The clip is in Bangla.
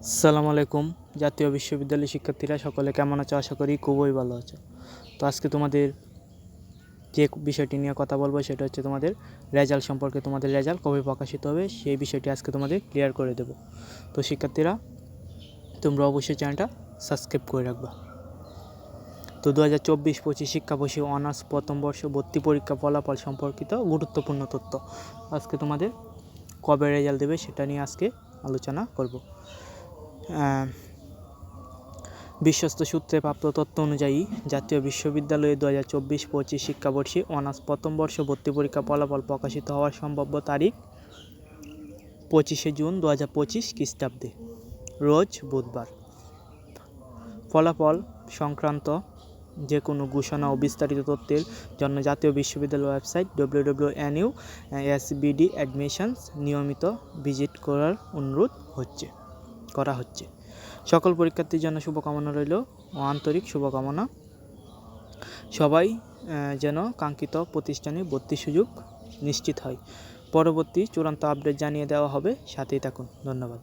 আসসালামু আলাইকুম। জাতীয় বিশ্ববিদ্যালয়ের শিক্ষার্থীরা সকলে কেমন আছো? আশা করি খুবই ভালো আছো। তো আজকে তোমাদের যে বিষয়টি নিয়ে কথা বলবো সেটা হচ্ছে তোমাদের রেজাল্ট সম্পর্কে। তোমাদের রেজাল্ট কবে প্রকাশিত হবে সেই বিষয়টি আজকে তোমাদের ক্লিয়ার করে দেব। তো শিক্ষার্থীরা তোমরা অবশ্যই চ্যানেলটা সাবস্ক্রাইব করে রাখবা। তো 2024-25 শিক্ষাবর্ষে অনার্স প্রথম বর্ষ ভর্তি পরীক্ষা ফলাফল সম্পর্কিত গুরুত্বপূর্ণ তথ্য আজকে তোমাদের কবে রেজাল্ট দেবে সেটা নিয়ে আজকে আলোচনা করব। বিশ্বস্ত সূত্রে প্রাপ্ত তথ্য অনুযায়ী জাতীয় বিশ্ববিদ্যালয়ে 2024-25 শিক্ষাবর্ষে অনার্স প্রথম বর্ষ ভর্তি পরীক্ষা ফলাফল প্রকাশিত হওয়ার সম্ভাব্য তারিখ 25শে জুন 2025 খ্রিস্টাব্দে, রোজ বুধবার। ফলাফল সংক্রান্ত যে কোনো ঘোষণা ও বিস্তারিত তথ্যের জন্য জাতীয় বিশ্ববিদ্যালয় ওয়েবসাইট www.nusbd.admissions নিয়মিত ভিজিট করার অনুরোধ করা হচ্ছে। সকল পরীক্ষার্থীর জন্য শুভকামনা রইল ও আন্তরিক শুভকামনা। সবাই যেন কাঙ্ক্ষিত প্রতিষ্ঠানে ভর্তির সুযোগ নিশ্চিত হয়। পরবর্তী চূড়ান্ত আপডেট জানিয়ে দেওয়া হবে, সাথেই থাকুন। ধন্যবাদ।